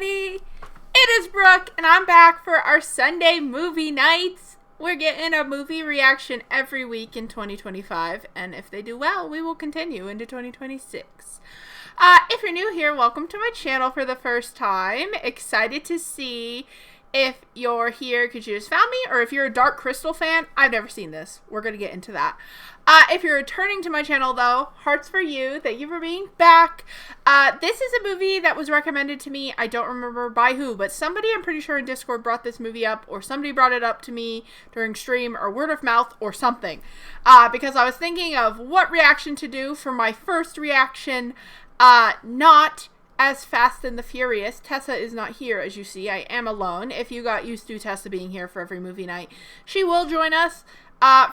everybody! It is Brooke, and I'm back for our Sunday movie nights. We're getting a movie reaction every week in 2025, and if they do well, we will continue into 2026. If you're new here, welcome to my channel for the first time. Excited to see if you're here because you just found me, or if you're a Dark Crystal fan. I've never seen this. We're going to get into that. If you're returning to my channel, though, hearts for you. Thank you for being back. This is a movie that was recommended to me. I don't remember by who, but somebody, I'm pretty sure in Discord, brought this movie up, or somebody brought it up to me during stream, or word of mouth, or something. Because I was thinking of what reaction to do for my first reaction. Not as Fast and the Furious. Tessa is not here, as you see. I am alone. If you got used to Tessa being here for every movie night, she will join us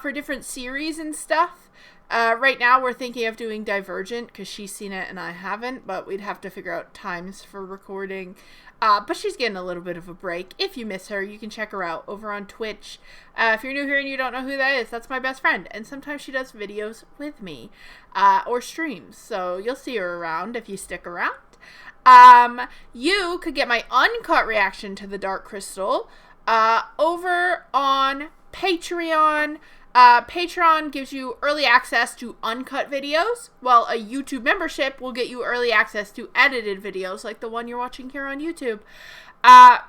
for different series and stuff. Right now, we're thinking of doing Divergent, because she's seen it and I haven't, but we'd have to figure out times for recording. But she's getting a little bit of a break. If you miss her, you can check her out over on Twitch. If you're new here and you don't know who that is, that's my best friend. And sometimes she does videos with me, or streams. So you'll see her around if you stick around. You could get my uncut reaction to The Dark Crystal over on Patreon. Patreon gives you early access to uncut videos, while a YouTube membership will get you early access to edited videos like the one you're watching here on YouTube. I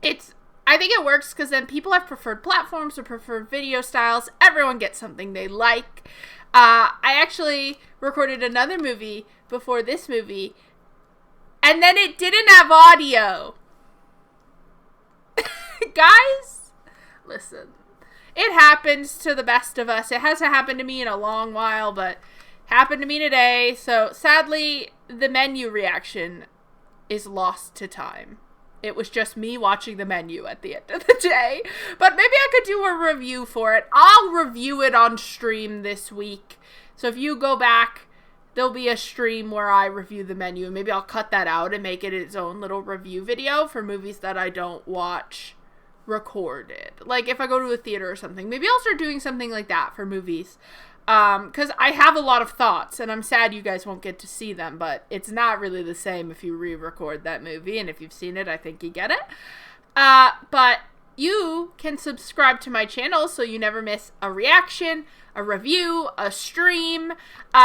think it works because then people have preferred platforms or preferred video styles. Everyone gets something they like. I actually recorded another movie before this movie, and then it didn't have audio. Guys, listen. It happens to the best of us. It hasn't happened to me in a long while, but happened to me today. So sadly, the menu reaction is lost to time. It was just me watching the menu at the end of the day. But maybe I could do a review for it. I'll review it on stream this week. So if you go back, there'll be a stream where I review the menu. Maybe I'll cut that out and make it its own little review video for movies that I don't watch recorded. Like if I go to a theater or something, maybe I'll start doing something like that for movies. Because I have a lot of thoughts, and I'm sad you guys won't get to see them, but it's not really the same if you re-record that movie, and if you've seen it, I think you get it. But you can subscribe to my channel so you never miss a reaction, a review, a stream.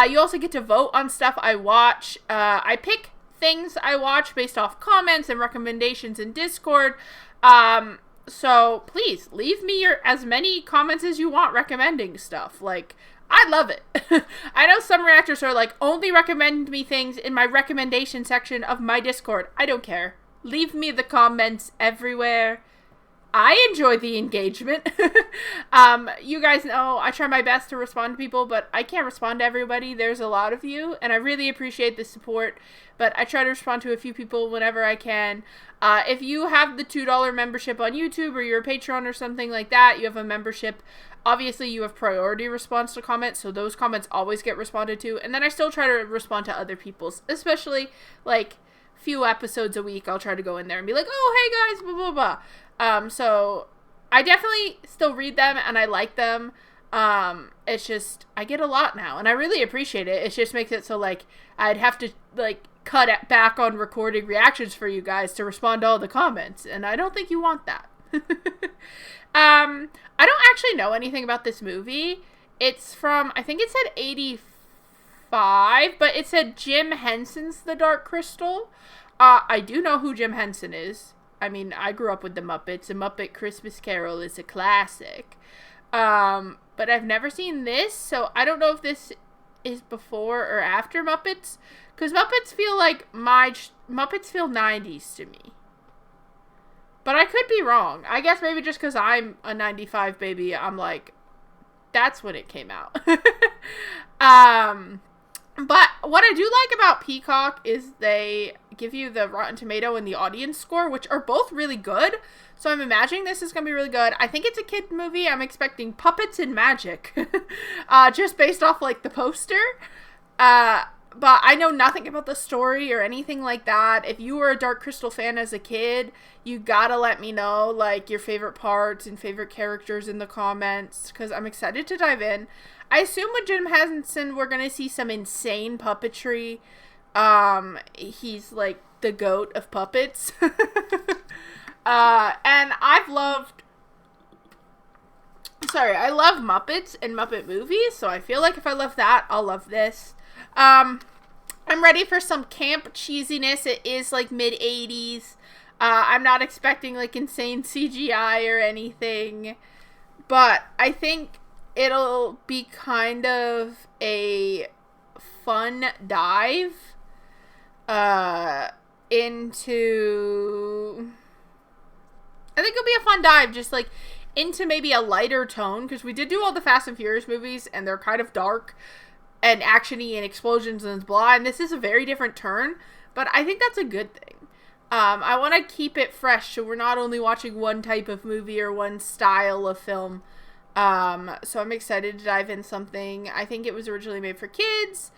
You also get to vote on stuff I watch. I pick things I watch based off comments and recommendations in Discord. So please leave me as many comments as you want recommending stuff. Like, I love it. I know some reactors are like, only recommend me things in my recommendation section of my Discord. I don't care. Leave me the comments everywhere. I enjoy the engagement. You guys know I try my best to respond to people, but I can't respond to everybody. There's a lot of you, and I really appreciate the support, but I try to respond to a few people whenever I can. If you have the $2 membership on YouTube, or you're a Patreon or something like that, you have a membership, obviously you have priority response to comments, so those comments always get responded to, and then I still try to respond to other people's, especially, like, few episodes a week. I'll try to go in there and be like, oh, hey guys, blah, blah, blah. So I definitely still read them and I like them. It's just, I get a lot now and I really appreciate it. It just makes it so like, I'd have to like cut it back on recording reactions for you guys to respond to all the comments. And I don't think you want that. I don't actually know anything about this movie. It's from, I think it said 85, but it said Jim Henson's The Dark Crystal. I do know who Jim Henson is. I mean, I grew up with the Muppets. A Muppet Christmas Carol is a classic. But I've never seen this, so I don't know if this is before or after Muppets. Because Muppets feel like Muppets feel 90s to me. But I could be wrong. I guess maybe just because I'm a 95 baby, I'm like, that's when it came out. But what I do like about Peacock is they give you the Rotten Tomato and the audience score, which are both really good. So I'm imagining this is going to be really good. I think it's a kid movie. I'm expecting puppets and magic. Just based off, like, the poster. But I know nothing about the story or anything like that. If you were a Dark Crystal fan as a kid, you gotta let me know, like, your favorite parts and favorite characters in the comments, because I'm excited to dive in. I assume with Jim Henson, we're going to see some insane puppetry. He's like the goat of puppets. And I love Muppets and Muppet movies, so I feel like if I love that, I'll love this. I'm ready for some camp cheesiness. It is like mid-80s. I'm not expecting like insane CGI or anything, but I think it'll be kind of a fun dive into... I think it'll be a fun dive just like into maybe a lighter tone, because we did do all the Fast and Furious movies and they're kind of dark and actiony and explosions and blah, and this is a very different turn, but I think that's a good thing. I want to keep it fresh, so we're not only watching one type of movie or one style of film. So I'm excited to dive in something. I think it was originally made for kids,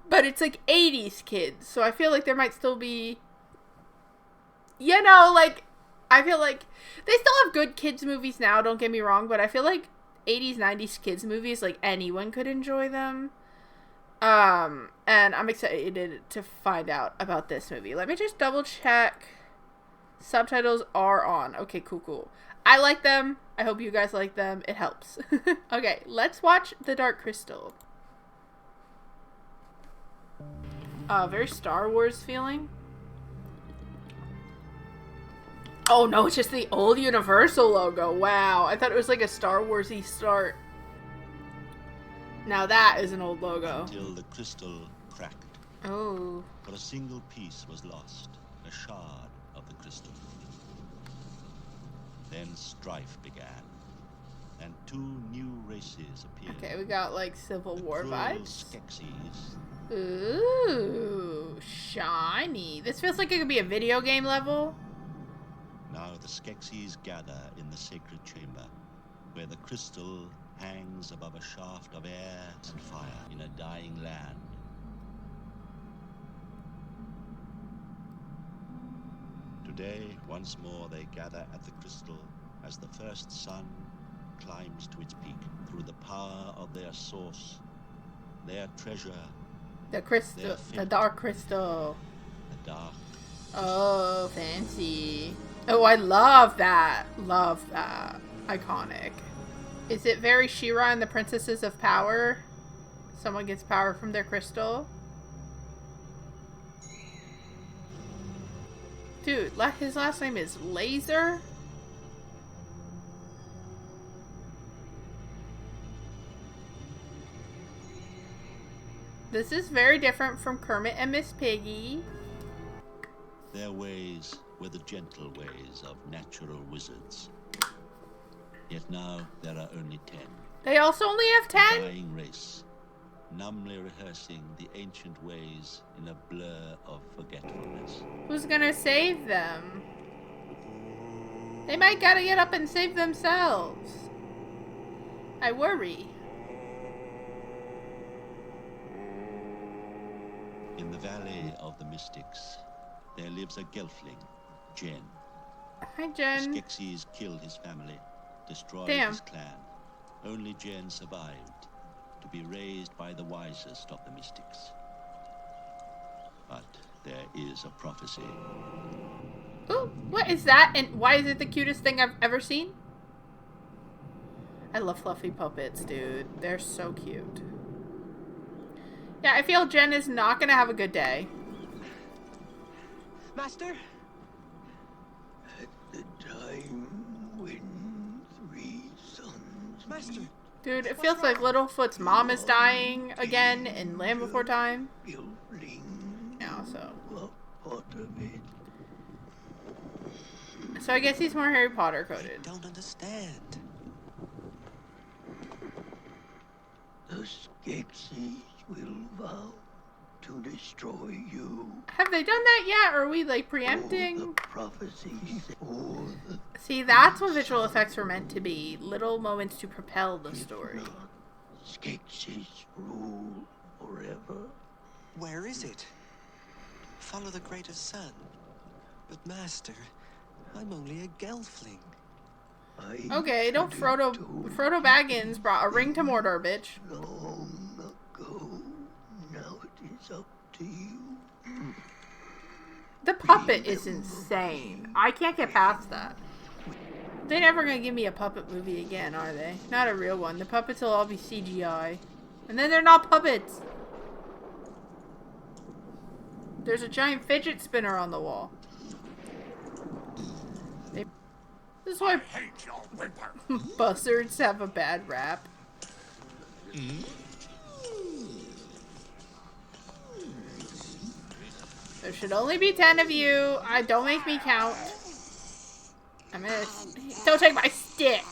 but it's like 80s kids, so I feel like there might still be, you know, like, I feel like they still have good kids movies now, don't get me wrong, but I feel like 80s, 90s kids movies, like, anyone could enjoy them. And I'm excited to find out about this movie. Let me just double check. Subtitles are on. Okay, cool. I like them. I hope you guys like them. It helps. Okay, let's watch The Dark Crystal. Very Star Wars feeling. Oh no, it's just the old Universal logo. Wow, I thought it was like a Star Wars-y start. Now that is an old logo. Until the crystal cracked. Oh. But a single piece was lost, a shard of the crystal. Then strife began, and two new races appeared. Okay, we got like Civil War vibes. Skeksis. Ooh, shiny. This feels like it could be a video game level. Now the Skeksis gather in the sacred chamber, where the crystal hangs above a shaft of air and fire in a dying land. Today, once more, they gather at the crystal as the first sun climbs to its peak through the power of their source, their treasure, the crystal, the dark crystal. The dark. Oh, fancy. Oh, I love that. Love that. Iconic. Is it very She-Ra and the Princesses of Power? Someone gets power from their crystal? Dude, his last name is Laser? This is very different from Kermit and Miss Piggy. Their ways were the gentle ways of natural wizards. Yet now there are only 10. They also only have 10? A dying race, numbly rehearsing the ancient ways in a blur of forgetfulness. Who's gonna save them? They might gotta get up and save themselves. I worry. In the Valley of the Mystics, there lives a gelfling, Jen. Hi, Jen. The Skeksis killed his family, destroyed his clan. Only Jen survived, to be raised by the wisest of the mystics. But there is a prophecy. Ooh, what is that? And why is it the cutest thing I've ever seen? I love fluffy puppets, dude. They're so cute. Yeah, I feel Jen is not gonna have a good day. Master? At the time when 3 sons Master. Dude, it feels like Littlefoot's mom is dying again in Land Before Time. Yeah, so. So I guess he's more Harry Potter coded. I don't understand. The Skeksis will vow to destroy you. Have they done that yet? Or are we like preempting? All the prophecies, all the See, that's what visual effects were meant to be. Little moments to propel the story. Skeksis rule forever. Where is it? Follow the greatest sun. But Master, I'm only a gelfling. Okay, don't Frodo Baggins brought a ring to Mordor, bitch. Long ago. Now it is up to you. The puppet is insane. I can't get past that. They're never gonna give me a puppet movie again, are they? Not a real one. The puppets will all be CGI. And then they're not puppets. There's a giant fidget spinner on the wall. This is why buzzards have a bad rap. There should only be 10 of you. Don't make me count. I'm gonna... Don't take my stick!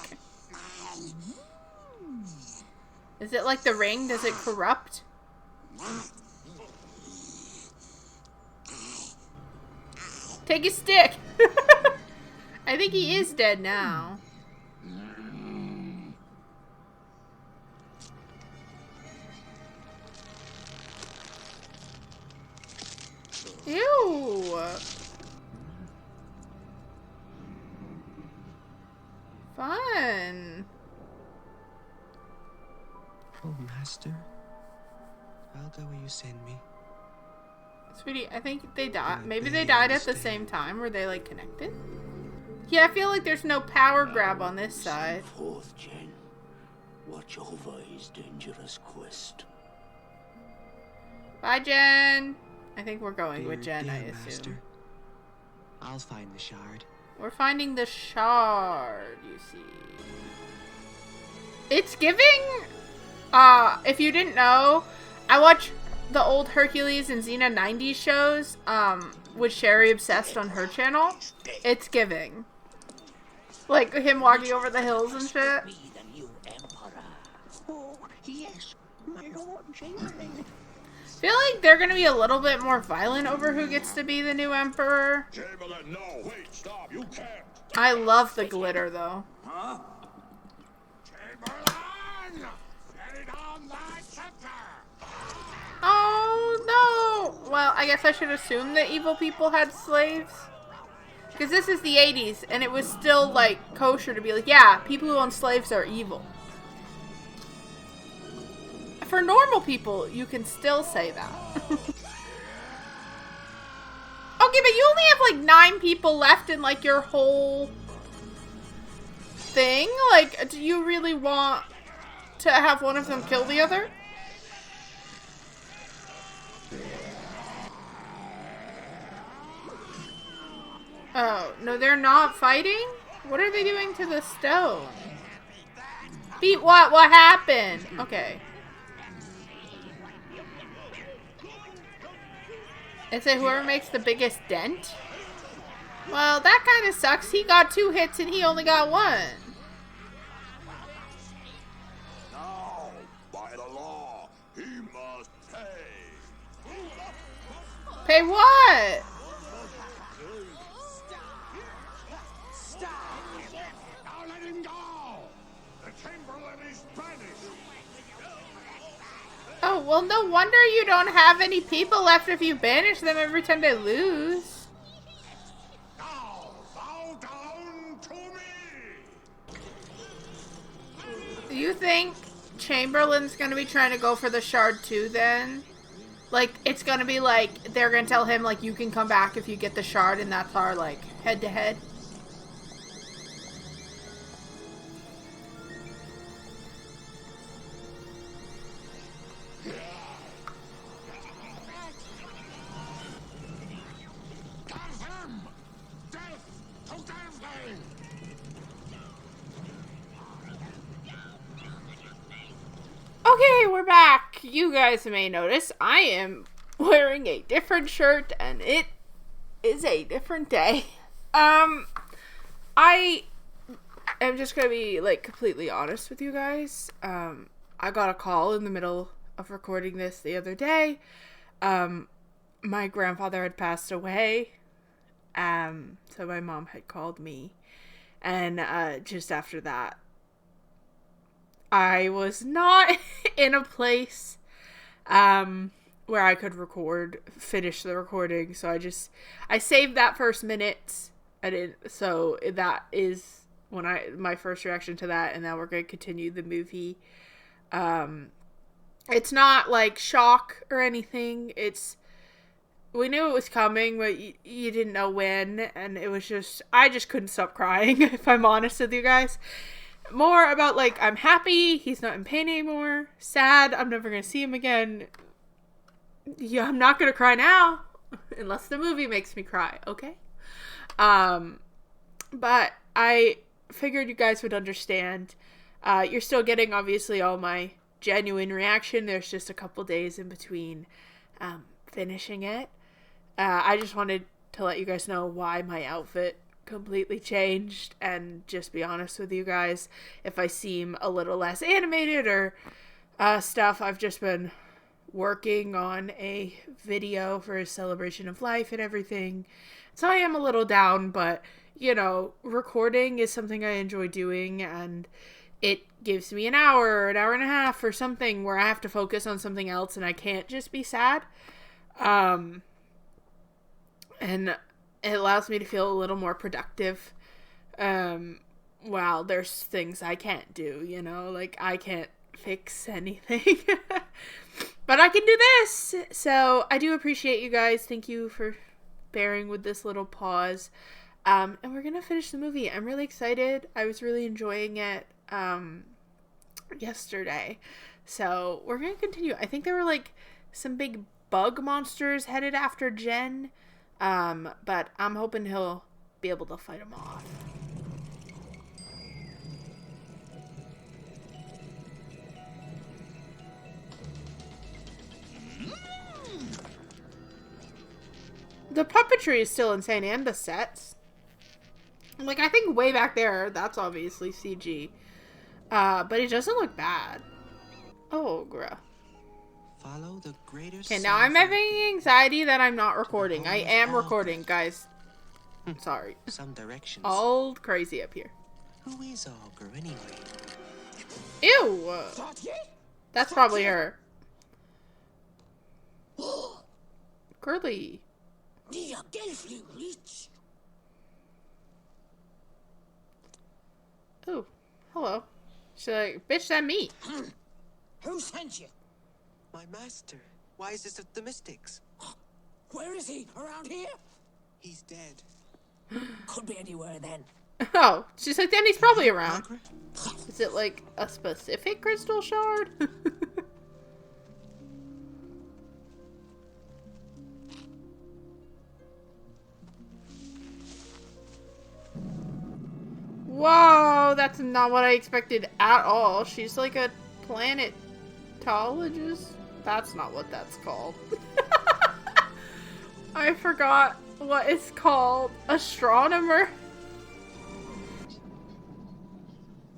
Is it like the ring? Does it corrupt? Take his stick! I think he is dead now. Ew! Fun! Oh, Master. I'll go where you send me. Sweetie, I think they died. Maybe they died at the same time. Were they, like, connected? Yeah, I feel like there's no power grab on this side. Forth, Jen. Watch over his dangerous quest. Bye, Jen! I think we're going with Jen, Dear I assume. Master. I'll find the shard. We're finding the shard, you see. It's giving... if you didn't know, I watch the old Hercules and Xena 90s shows, with Sherry Obsessed on her channel. It's giving. Like, him walking over the hills and shit. Oh, yes, my Lord Chamberlain. I feel like they're gonna be a little bit more violent over who gets to be the new emperor. Chamberlain, no, wait, stop, you can't. I love the glitter, though. Huh? Chamberlain! Set on thy scepter! Oh, no! Well, I guess I should assume that evil people had slaves. Because this is the 80s, and it was still, like, kosher to be like, yeah, people who own slaves are evil. For normal people, you can still say that. Okay, but you only have, like, 9 people left in, like, your whole thing? Like, do you really want to have one of them kill the other? Oh, no, they're not fighting? What are they doing to the stone? Beat what? What happened? Okay. Is it whoever makes the biggest dent? Well, that kind of sucks. He got 2 hits and he only got 1. Now, by the law, he must pay. Pay what? Now let him go! The Chamberlain is banished! Oh, well, no wonder you don't have any people left if you banish them every time they lose. Now, bow down to me! Do you think Chamberlain's gonna be trying to go for the shard too then? Like, it's gonna be like, they're gonna tell him, like, you can come back if you get the shard, and that's our, like, head-to-head? Confirm! Death to Daphne! Okay, we're back. You guys may notice I am wearing a different shirt, and it is a different day. I am just gonna be, like, completely honest with you guys. I got a call in the middle of recording this the other day. My grandfather had passed away, so my mom had called me, and just after that, I was not in a place where I could finish the recording, so I saved that first minute. So that is my first reaction to that, and now we're going to continue the movie. It's not like shock or anything. we knew it was coming, but you didn't know when, and it was just, I just couldn't stop crying, if I'm honest with you guys. More about, like, I'm happy he's not in pain anymore, sad I'm never gonna see him again. Yeah, I'm not gonna cry now, unless the movie makes me cry, okay? But I figured you guys would understand. You're still getting, obviously, all my genuine reaction. There's just a couple days in between finishing it. I just wanted to let you guys know why my outfit completely changed, and just be honest with you guys. If I seem a little less animated or stuff, I've just been working on a video for a celebration of life and everything. So I am a little down, but, you know, recording is something I enjoy doing, and it gives me an hour and a half or something where I have to focus on something else and I can't just be sad. And it allows me to feel a little more productive. While there's things I can't do, you know, like I can't fix anything. But I can do this. So I do appreciate you guys. Thank you for bearing with this little pause. And we're going to finish the movie. I'm really excited. I was really enjoying it yesterday. So we're going to continue. I think there were like some big bug monsters headed after Jen. But I'm hoping he'll be able to fight them off. The puppetry is still insane, and the sets. Like, I think way back there, that's obviously CG. But it doesn't look bad. Oh, bruh. Follow the greater. Okay, now I'm having anxiety that I'm not recording. I am recording, guys. Sorry. Some directions. All crazy up here. Who is Augur anyway? Ew! That's probably her. Curly. Oh, hello. She's like, bitch, that me. Who sent you? My master, wisest of the mystics. Where is he? Around here? He's dead. Could be anywhere then. Oh, she's like, then he's probably around. Is it like a specific crystal shard? Whoa, that's not what I expected at all. She's like a planetologist. That's not what that's called. I forgot what it's called. Astronomer.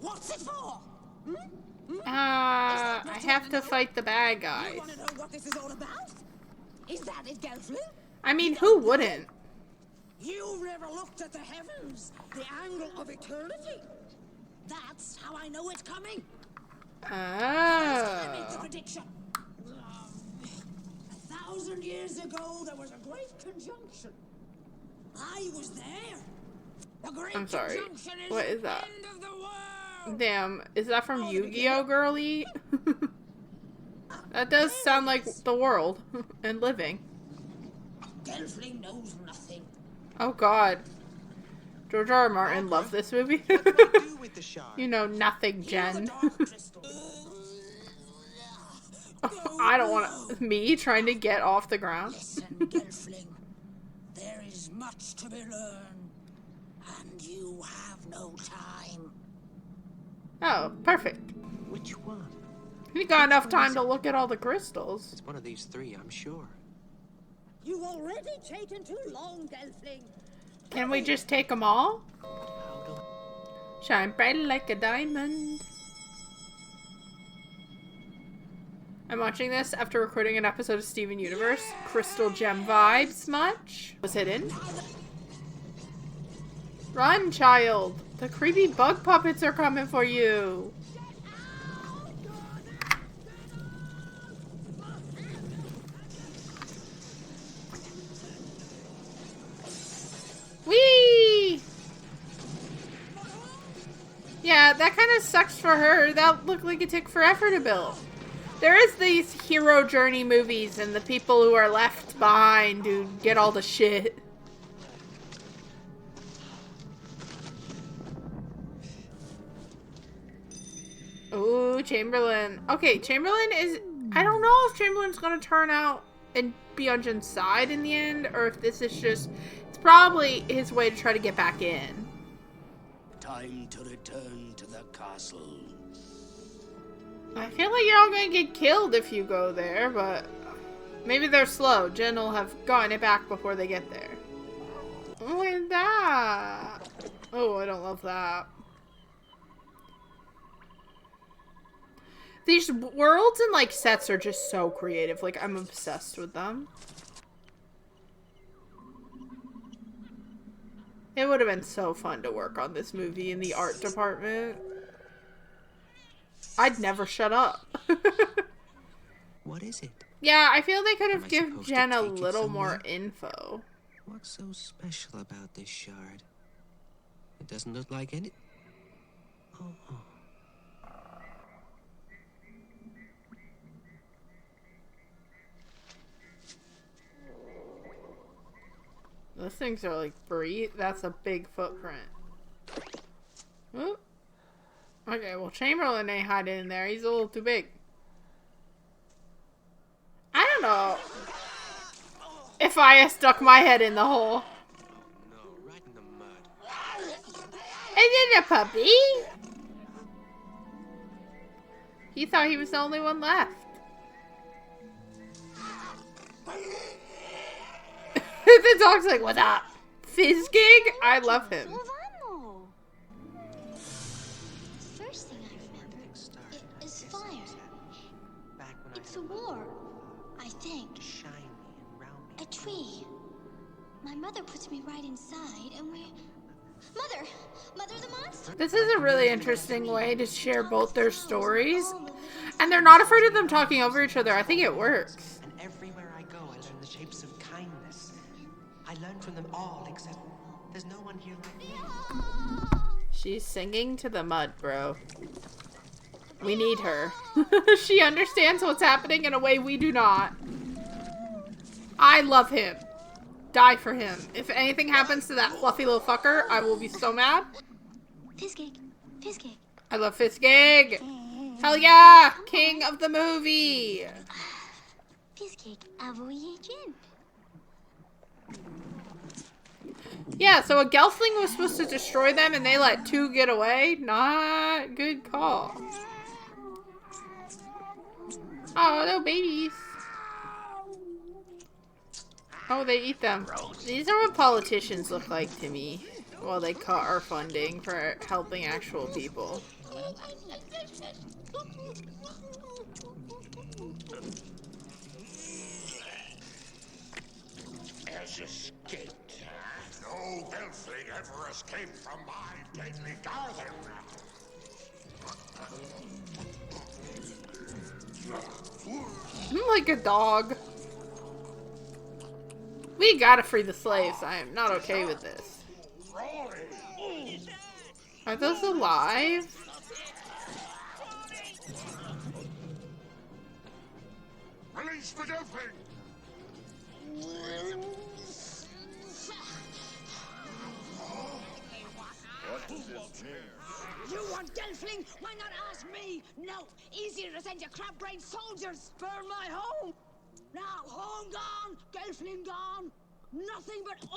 What's it for? I have to fight the bad guys. You want to know what this is all about? Is that it, Gelfling? I mean, who wouldn't? You've never looked at the heavens, the angle of eternity. That's how I know it's coming. I made the prediction. 1,000 years ago, there was a great conjunction. I was there. The great I'm sorry. conjunction is What is that? the end of the world. Damn, is that from Yu-Gi-Oh, girly? That does sound like the world and living. Gelfling knows nothing. Oh god. George R. R. Martin loved this movie. What do I do with the shard? You know nothing, The Jen. dark crystal. I don't want me trying to get off the ground. Listen, Gelfling. There is much to be learned, and you have no time. Oh, perfect. Which one? You got enough time to look at all the crystals. It's one of these three, I'm sure. You've already taken too long, Gelfling. Can we just take them all? Shine bright like a diamond. I'm watching this after recording an episode of Steven Universe. Crystal Gem vibes much? Was hidden. Run, child! The creepy bug puppets are coming for you! Whee! Yeah, that kind of sucks for her. That looked like it took forever to build. There is these hero journey movies and the people who are left behind who get all the shit. Ooh, Chamberlain. Okay, Chamberlain is... I don't know if Chamberlain's gonna turn out and be on Jin's side in the end, or if this is just... It's probably his way to try to get back in. Time to return to the castle. I feel like you're all gonna get killed if you go there, but... Maybe they're slow. Jin will have gotten it back before they get there. Look at that! Oh, I don't love that. These worlds and, like, sets are just so creative. Like, I'm obsessed with them. It would have been so fun to work on this movie in the art department. I'd never shut up. What is it? Yeah, I feel they could have given supposed to Jen a take it little somewhere? more info. What's so special about this shard? It doesn't look like any... Oh. Those things are like breathe. That's a big footprint. Oop. Okay, well, Chamberlain ain't hiding in there. He's a little too big. I don't know if I had stuck my head in the hole. No, right in the mud. Is it a puppy? He thought he was the only one left. The dog's like, what's up? Fizzgig? I love him. First thing I remember is fire. It's a war, I think. A tree. My mother puts me right inside and we... Mother the monster! This is a really interesting way to share both their stories. And they're not afraid of them talking over each other. I think it works. And everywhere I go, I learn the shapes of kindness. I learn from them all, except there's no one here like me. She's singing to the mud, bro. We need her. She understands what's happening in a way we do not. I love him. Die for him. If anything happens to that fluffy little fucker, I will be so mad. Fizzgig. I love Fizzgig. Hell yeah! King of the movie. Fizzgig, avoye Jin. Yeah, so a Gelfling was supposed to destroy them and they let two get away? Not good call. Oh, no babies. Oh, they eat them. These are what politicians look like to me. While they cut our funding for helping actual people. Has escaped, huh? No Gelfling ever escaped from my deadly garden. I'm like a dog. We gotta free the slaves. I am not okay with this. Are those alive? Release the Gelfling! You want Gelfling? Why not ask me? No, easier to send your crab-brained soldiers. Burn my home. Now, home gone, Gelfling gone. Nothing but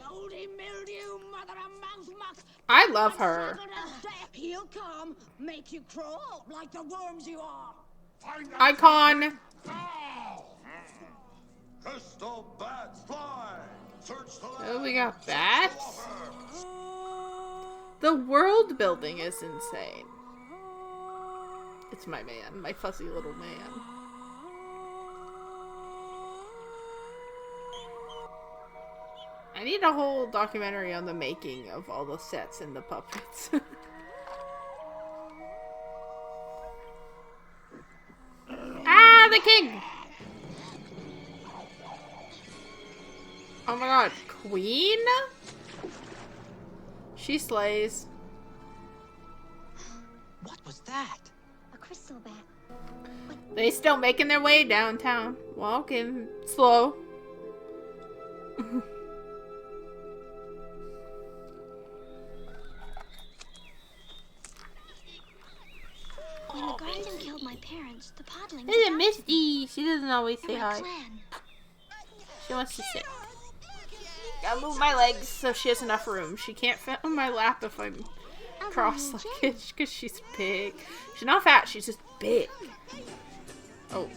moldy mildew, mother of mouth muck. I love her. He'll come, make you crawl like the worms you are. Icon. Now! Crystal bats fly! Search the Oh, we got bats? The world building is insane. It's my man, my fuzzy little man. I need a whole documentary on the making of all the sets and the puppets. Ah, the king! Oh my god, queen? She slays. What was that? A crystal bat. They still making their way downtown. Walking slow. When the guardian killed my parents, the podlings. This is Misty. She doesn't always say hi. Clan. She wants to sit. Gotta move my legs so she has enough room. She can't fit on my lap if I'm cross-legged because she's big. She's not fat. She's just big. Oh.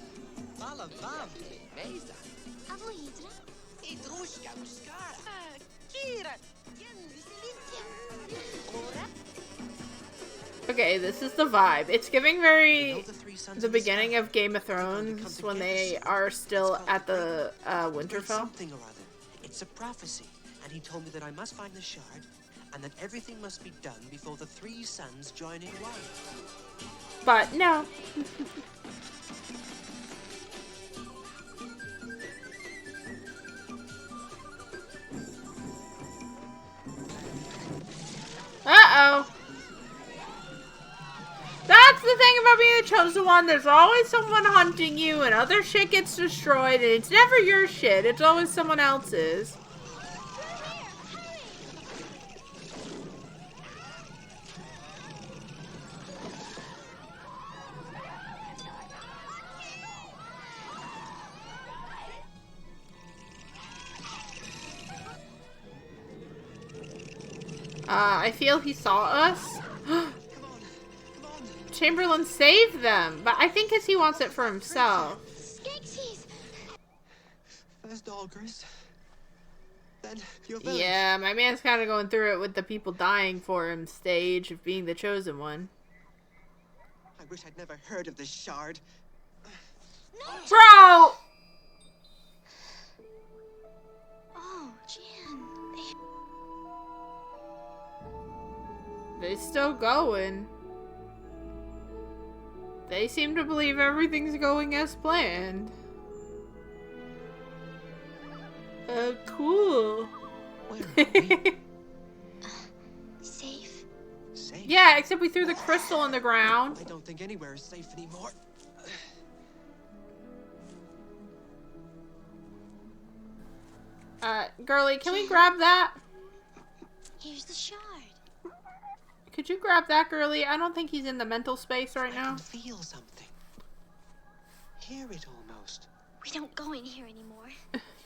Okay, this is the vibe. It's giving very the beginning of Game of Thrones when they are still at the Winterfell. It's a prophecy, and he told me that I must find the shard, and that everything must be done before the three sons join in one. But no. Uh-oh. That's the thing about being the chosen one. There's always someone hunting you and other shit gets destroyed and it's never your shit. It's always someone else's. I feel he saw us. Chamberlain saved them, but I think he wants it for himself. First Olgers, then your village. Yeah, my man's kind of going through it with the people dying for him stage of being the chosen one. I wish I'd never heard of this shard. Bro! Oh, Jan. They're still going. They seem to believe everything's going as planned. Cool. Where are we? Safe. Safe? Yeah, except we threw the crystal on the ground. I don't think anywhere is safe anymore. Girly, can we grab that? Here's the shard. Could you grab that, girly? I don't think he's in the mental space right I now. can feel something. Hear it almost. We don't go in here anymore.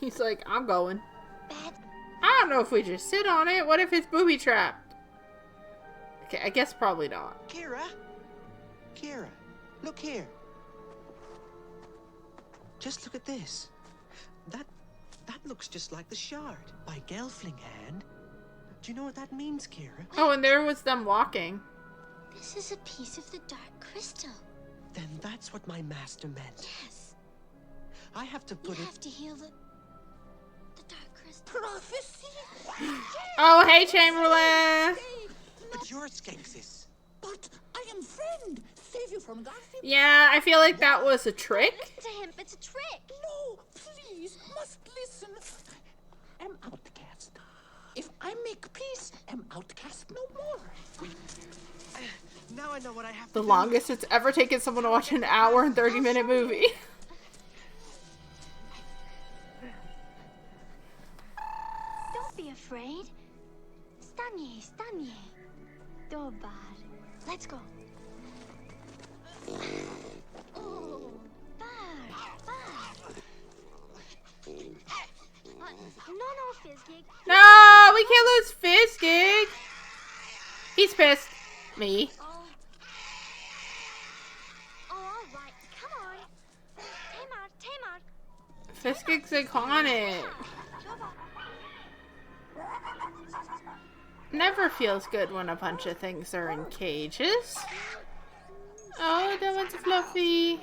He's like, I'm going. Bad. I don't know if we just sit on it. What if it's booby trapped? Okay, I guess probably not. Kira? Kira, look here. Just look at this. That looks just like the shard by Gelfling hand. Do you know what that means, Kira? Oh, and there was them walking. This is a piece of the dark crystal. Then that's what my master meant. Yes. I have to put You it... have to heal the dark crystal. Prophecy? Oh, hey, Chamberlain. But you're Skeksis. But I am friend. Save you from Garfield. Yeah, I feel like that was a trick. Listen to him. It's a trick. No, please, must listen. Am outcast. If I make peace, am outcast no more. Now I know what I have to The do. longest it's ever taken someone to watch an hour and 30-minute movie. Don't be afraid. Stanie, stanie. Dobar. Let's go. Oh, bar, bar. No, Fizzgig. No, we can't lose Fizzgig. He's pissed. Me. Oh, all right. Come on. Tamar. Fizzgig's iconic. Never feels good when a bunch of things are in cages. Oh, that one's fluffy.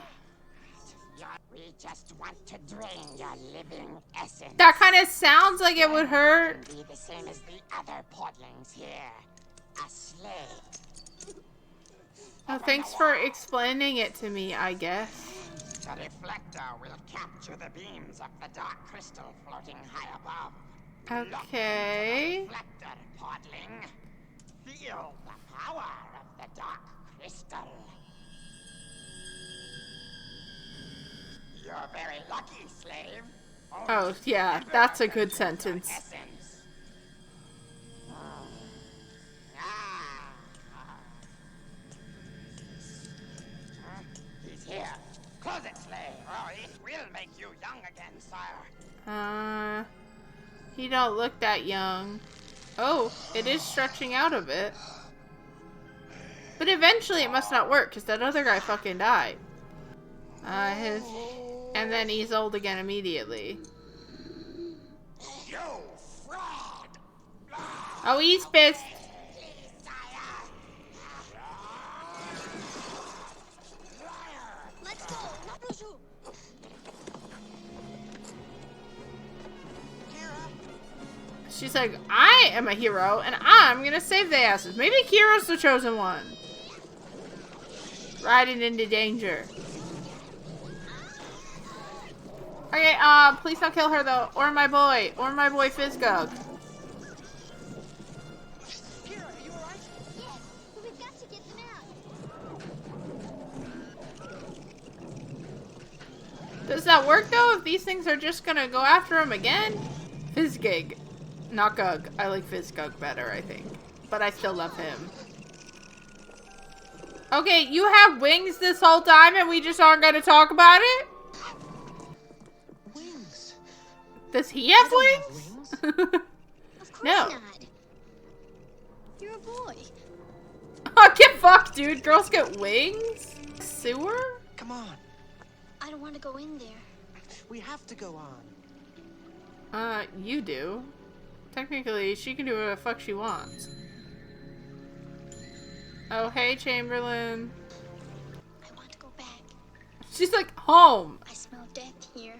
We just want to drain your living essence. That kind of sounds like it would hurt. Be the same as the other podlings here. A slave. Oh, thanks for explaining it to me, I guess. The reflector will capture the beams of the dark crystal floating high above. Okay. Look at the reflector, podling. Feel the power of the dark crystal. very lucky, slave. Oh, yeah, that's a good sentence. Essence. He's here. Close it, slave. Oh, it will make you young again, sire. He don't look that young. Oh, it is stretching out a bit. But eventually it must not work, because that other guy fucking died. And then he's old again immediately. You fraud! Oh, he's pissed. Let's go. She's like, I am a hero, and I'm gonna save the asses. Maybe Kira's the chosen one. Riding into danger. Okay, please don't kill her though, or my boy Fizzgig. Kira, are you alright? Yes, but we've got to get them out. Does that work though, if these things are just gonna go after him again? Fizzgig. Not Gug. I like Fizzgig better, I think. But I still love him. Okay, you have wings this whole time and we just aren't gonna talk about it? Wings. Does he have I don't wings? have wings. Of course No. not. You're a boy. Oh, get fucked, dude. Girls get wings? Sewer? Come on. I don't want to go in there. We have to go on. You do. Technically, she can do whatever the fuck she wants. Oh, hey, Chamberlain. I want to go back. She's like, home. I smell death here.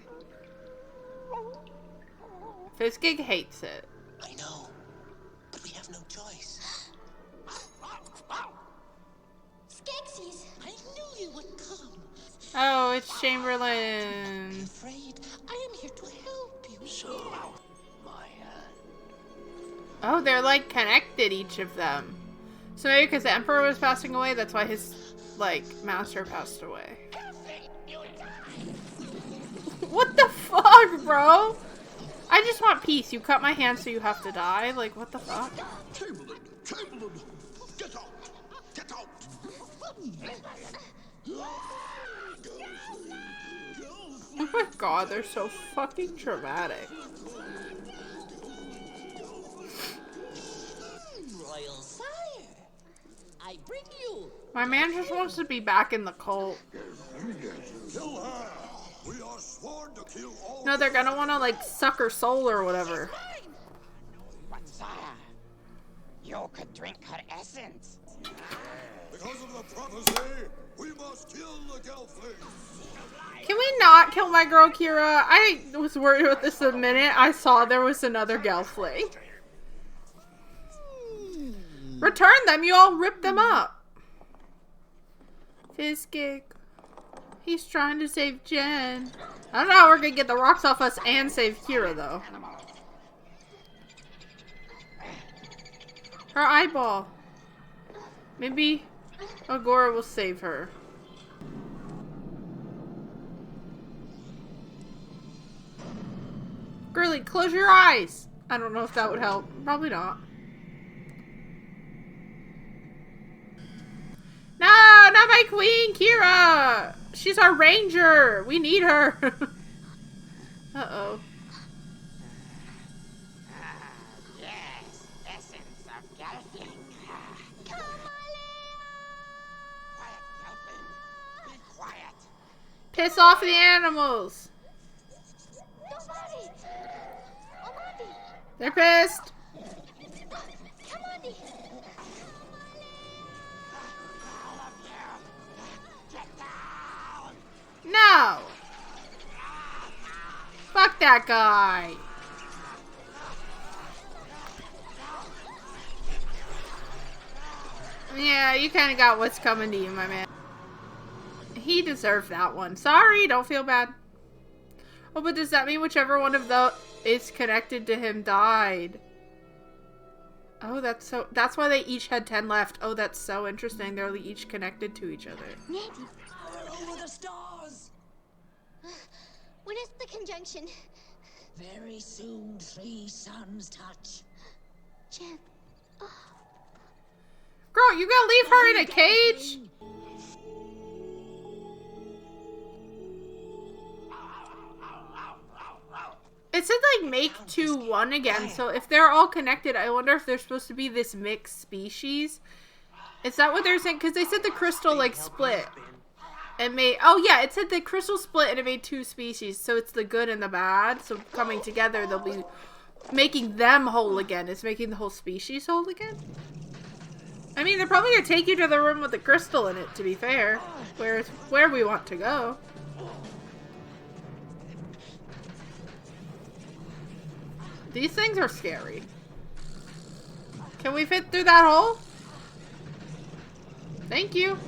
Fizzgig hates it. I know, but we have no choice. Skeksis! I knew you would come. Oh, it's Chamberlain. Afraid I am here to help you. So, my hand. Oh, they're like connected, each of them. So maybe because the Emperor was passing away, that's why his, like, master passed away. What the fuck, bro? I just want peace. You cut my hand so you have to die? Like, what the fuck? Chamberlain! Chamberlain! Get out! Get out! Oh my god, they're so fucking dramatic. Royal sire, I bring you. My man just wants to be back in the cult. Kill her! We are sworn to kill all. No, they're gonna want to, like, suck her soul or whatever. But sire, you could drink her essence. Because of the prophecy, we must kill the Gelflings. Can we not kill my girl Kira? I was worried about this the minute I saw there was another Gelfling. Return them, you all ripped them up. Fizzgig. He's trying to save Jen. I don't know how we're gonna get the rocks off us and save Kira though. Her eyeball. Maybe Agora will save her. Girly, close your eyes. I don't know if that would help. Probably not. No, not my queen, Kira. She's our ranger. We need her. Uh-oh. Yes, essence of Gelfling. Quiet, Gelfling. Be quiet. Piss off the animals. Nobody! Amadi! They're pissed. Amadi! All of you, get down. No. Fuck that guy. Yeah, you kind of got what's coming to you, my man. He deserved that one. Sorry, don't feel bad. Oh, but does that mean whichever one of those is connected to him died? Oh, that's why they each had 10 left. Oh, that's so interesting. They're each connected to each other. Nettie! Over the stars. When is the conjunction? Very soon, 3 suns touch. Jim. Oh. Girl, you gonna leave her in a cage? It said like make 2 1 again, so if they're all connected, I wonder if they're supposed to be this mixed species. Is that what they're saying? Because they said the crystal like split. It made, oh yeah, it said the crystal split and it made 2 species, so it's the good and the bad, so coming together they'll be making them whole again. It's making the whole species whole again? I mean, they're probably gonna take you to the room with the crystal in it, to be fair. Where we want to go. These things are scary. Can we fit through that hole? Thank you.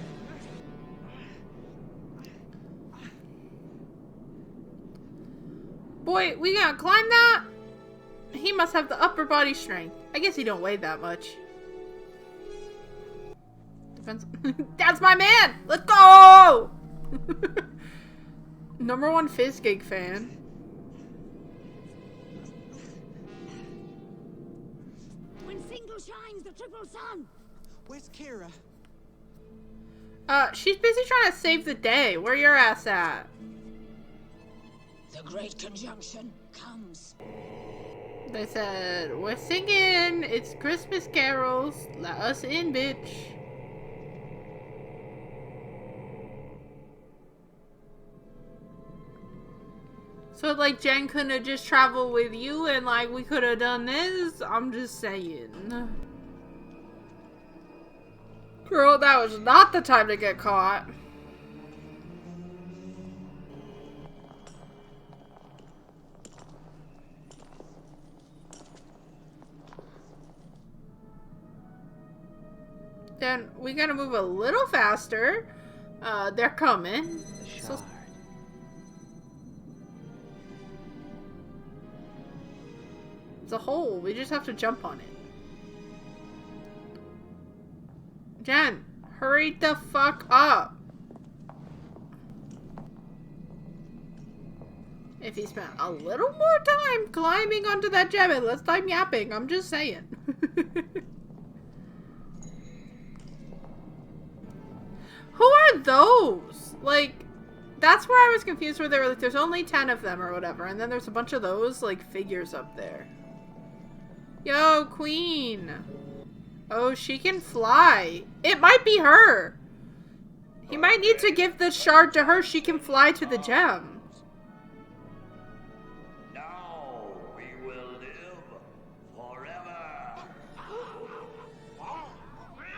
Boy, we gonna climb that? He must have the upper body strength. I guess he don't weigh that much. Depends. That's my man! Let's go! #1 Fizzgig fan. When single shines the triple sun. Where's Kira? She's busy trying to save the day. Where your ass at? The great conjunction comes. They said, we're singing. It's Christmas carols. Let us in, bitch. So, like, Jen couldn't have just traveled with you and, like, we could have done this? I'm just saying. Girl, that was not the time to get caught. Then we gotta move a little faster. They're coming. So it's a hole. We just have to jump on it. Jen, hurry the fuck up. If he spent a little more time climbing onto that gem and less time yapping, I'm just saying. Who are those? Like, that's where I was confused where they were like, there's only 10 of them or whatever. And then there's a bunch of those, like, figures up there. Yo, Queen. Oh, she can fly. It might be her. He might need to give the shard to her. She can fly to the gem. Now we will live forever.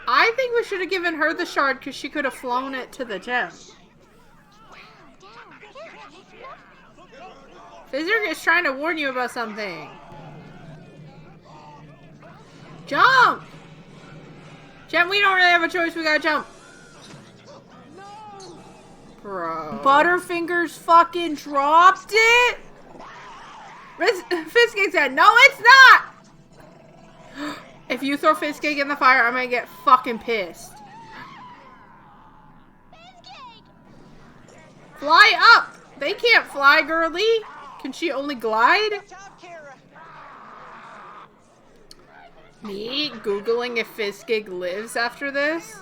I think we should have given her the shard because she could have flown it to the gem. Fizzgig is trying to warn you about something. Jump! Gem, we don't really have a choice. We gotta jump. Bro. Butterfingers fucking dropped it? Fizzgig said, no, it's not! If you throw Fizzgig in the fire, I'm gonna get fucking pissed. Fly up! They can't fly, girly. Can she only glide? Me Googling if Fizzgig lives after this?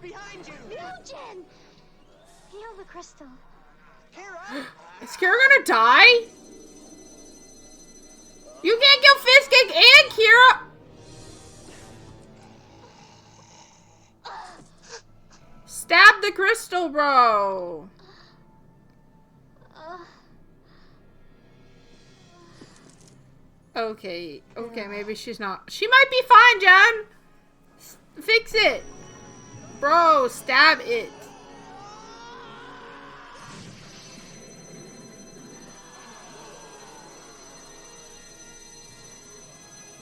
Behind you. No, Jen. Heal the crystal. Kira! Is Kira gonna die? You can't kill Fizzgig and Kira! Stab the crystal, bro! Okay, maybe she's not. She might be fine, Jen! Fix it! Bro, stab it.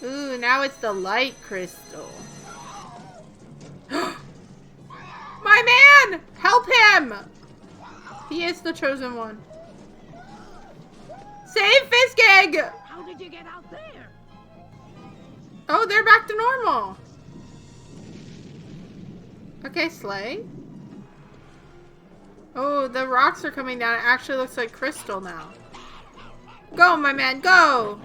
Ooh, now it's the light crystal. My man! Help him! He is the chosen one. Save Fizzgig! How did you get out there? Oh, they're back to normal. Okay, Slay. Oh, the rocks are coming down. It actually looks like crystal now. Go, my man, go!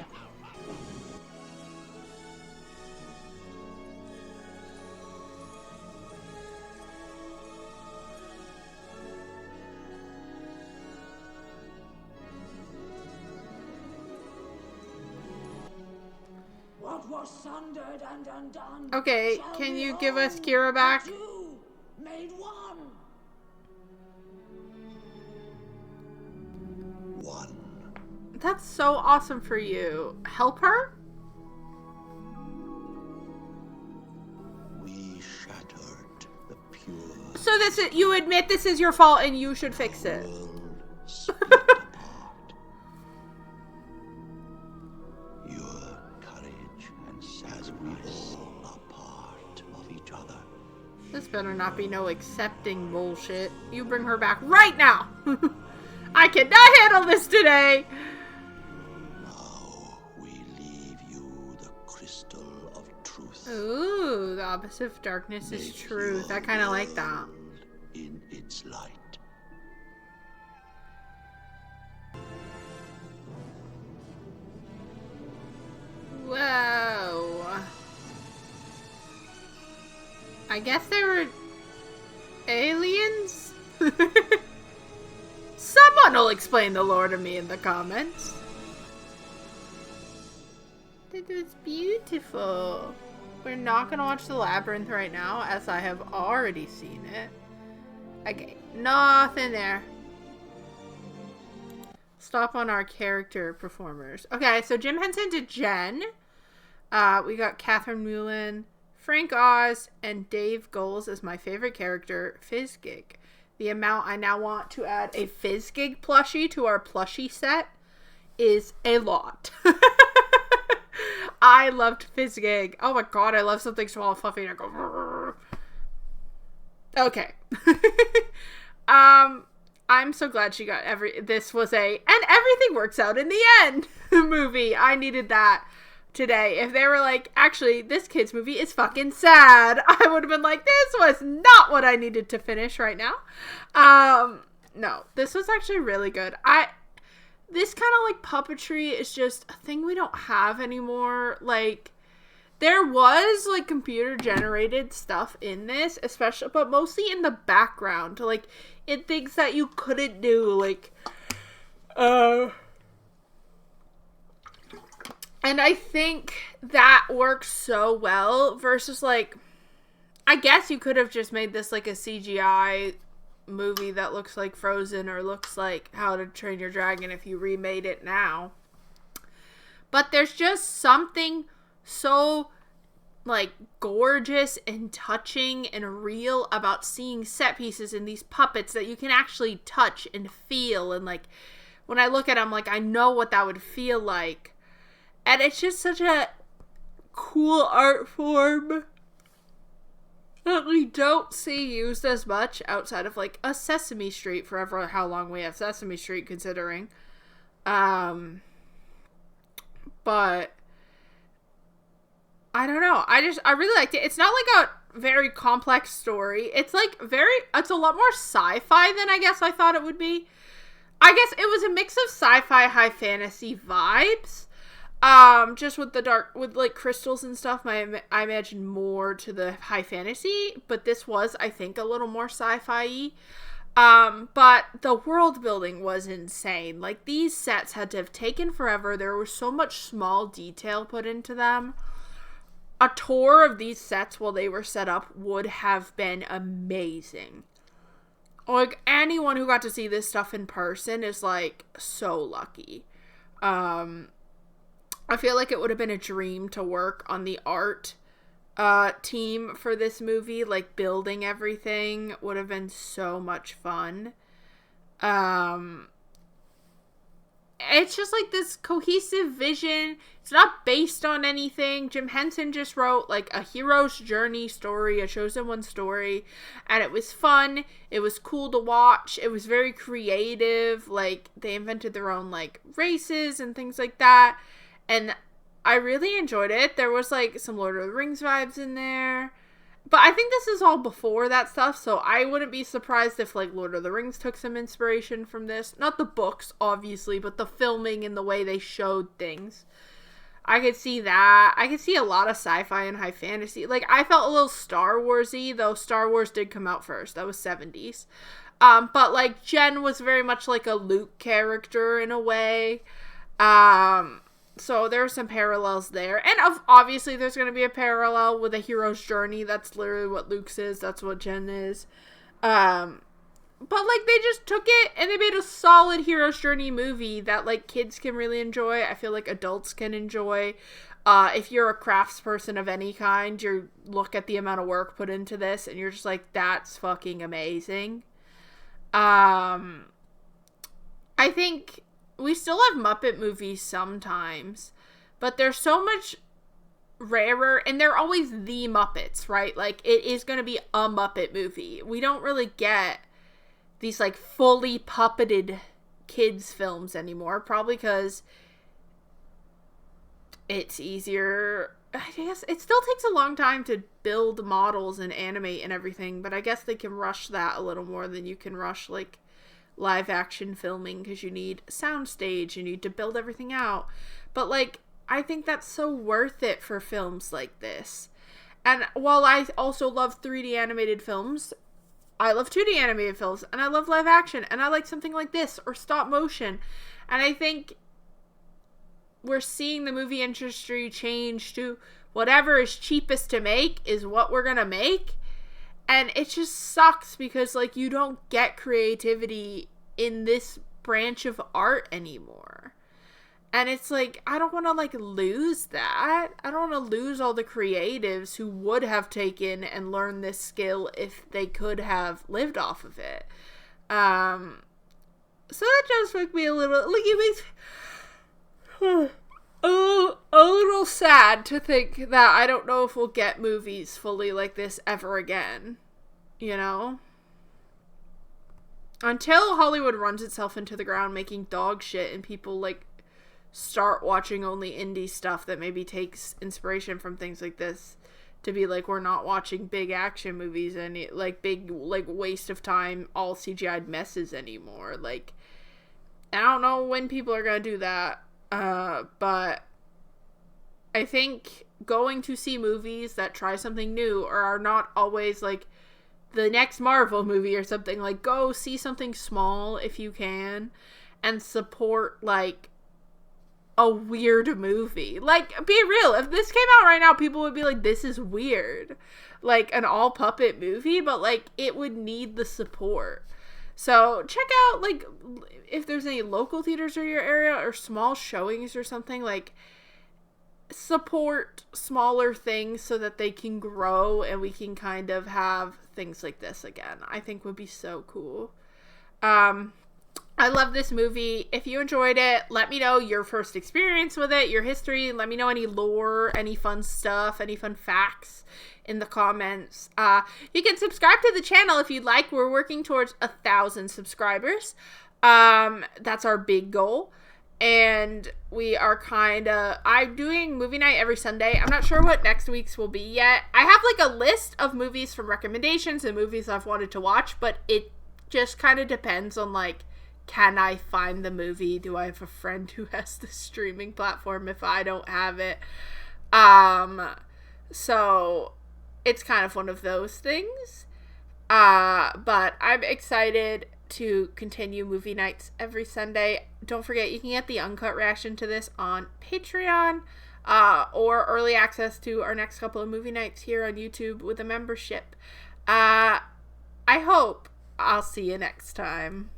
What was sundered and undone. Okay, can you give us Kira back? Two made one. One. That's so awesome for you. Help her? We shattered the pure So you admit this is your fault and you should fix it. world split apart. Your courage and sacrifice are part of each other. This better not be no accepting bullshit. You bring her back right now! I cannot handle this today! Now we leave you the crystal of truth. Ooh, the opposite of darkness is Make truth. your I kind of like that. world in its light. Whoa. I guess they were aliens? Someone will explain the lore to me in the comments. That was beautiful. We're not going to watch The Labyrinth right now, as I have already seen it. Okay, nothing there. Stop on our character performers. Okay, so Jim Henson did Jen. We got Catherine Mullen, Frank Oz, and Dave Goles as my favorite character, Fizzgig. The amount I now want to add a Fizzgig plushie to our plushie set is a lot. I loved Fizzgig. Oh my god, I love something small and fluffy and I go... Rrr. Okay. I'm so glad she got this was and everything works out in the end movie. I needed that today. If they were like, actually, this kid's movie is fucking sad, I would have been like, this was not what I needed to finish right now. No, this was actually really good. This kind of like puppetry is just a thing we don't have anymore. Like, there was like computer generated stuff in this, especially, but mostly in the background, like in things that you couldn't do, like, and I think that works so well versus like, I guess you could have just made this like a CGI movie that looks like Frozen or looks like How to Train Your Dragon if you remade it now. But there's just something so like gorgeous and touching and real about seeing set pieces in these puppets that you can actually touch and feel, and like when I look at them, like I know what that would feel like. And it's just such a cool art form that we don't see used as much outside of like a Sesame Street, forever how long we have Sesame Street considering. But I don't know. I really liked it. It's not like a very complex story. It's like it's a lot more sci-fi than I guess I thought it would be. I guess it was a mix of sci-fi, high fantasy vibes. Just with with like crystals and stuff, I imagine more to the high fantasy, but this was, I think, a little more sci-fi-y. But the world building was insane. Like, these sets had to have taken forever. There was so much small detail put into them. A tour of these sets while they were set up would have been amazing. Like, anyone who got to see this stuff in person is, like, so lucky. I feel like it would have been a dream to work on the art team for this movie. Like, building everything would have been so much fun. It's just like this cohesive vision. It's not based on anything. Jim Henson just wrote like a hero's journey story, a chosen one story, and it was fun. It was cool to watch. It was very creative. Like, they invented their own like races and things like that. And I really enjoyed it. There was like some Lord of the Rings vibes in there. But I think this is all before that stuff, so I wouldn't be surprised if, like, Lord of the Rings took some inspiration from this. Not the books, obviously, but the filming and the way they showed things. I could see that. I could see a lot of sci-fi and high fantasy. Like, I felt a little Star Wars-y, though Star Wars did come out first. That was 70s. But, like, Jen was very much like a Luke character in a way. So there are some parallels there. And obviously there's going to be a parallel with a hero's journey. That's literally what Luke's is. That's what Jen is. But, like, they just took it and they made a solid hero's journey movie that, like, kids can really enjoy. I feel like adults can enjoy. If you're a craftsperson of any kind, you look at the amount of work put into this and you're just like, that's fucking amazing. I think we still have Muppet movies sometimes, but they're so much rarer, and they're always the Muppets, right? Like, it is going to be a Muppet movie. We don't really get these, like, fully puppeted kids films anymore, probably because it's easier. I guess it still takes a long time to build models and animate and everything, but I guess they can rush that a little more than you can rush, like, live action filming, because you need a soundstage, you need to build everything out. But, like, I think that's so worth it for films like this. And while I also love 3D animated films, I love 2D animated films, and I love live action, and I like something like this, or stop motion. And I think we're seeing the movie industry change to whatever is cheapest to make is what we're gonna make. And it just sucks because, like, you don't get creativity in this branch of art anymore. And it's like, I don't want to, like, lose that. I don't want to lose all the creatives who would have taken and learned this skill if they could have lived off of it. So that just makes me a little, like, it makes a little sad to think that I don't know if we'll get movies fully like this ever again. You know? Until Hollywood runs itself into the ground making dog shit and people, like, start watching only indie stuff that maybe takes inspiration from things like this to be like, we're not watching big action movies and, like, big, like, waste of time, all CGI'd messes anymore. Like, I don't know when people are gonna do that. But I think going to see movies that try something new or are not always, like, the next Marvel movie or something, like, go see something small if you can and support, like, a weird movie. Like, be real, if this came out right now, people would be like, this is weird. Like, an all puppet movie, but, like, it would need the support. So check out, like, if there's any local theaters in your area or small showings or something, like, support smaller things so that they can grow and we can kind of have things like this again. I think would be so cool. I love this movie. If you enjoyed it, let me know your first experience with it, your history. Let me know any lore, any fun stuff, any fun facts in the comments. You can subscribe to the channel if you'd like. We're working towards 1,000 subscribers. That's our big goal. And we are I'm doing movie night every Sunday. I'm not sure what next week's will be yet. I have, like, a list of movies from recommendations and movies I've wanted to watch, but it just kind of depends on, like, can I find the movie? Do I have a friend who has the streaming platform if I don't have it? So it's kind of one of those things. But I'm excited to continue movie nights every Sunday. Don't forget, you can get the uncut reaction to this on Patreon, or early access to our next couple of movie nights here on YouTube with a membership. I hope I'll see you next time.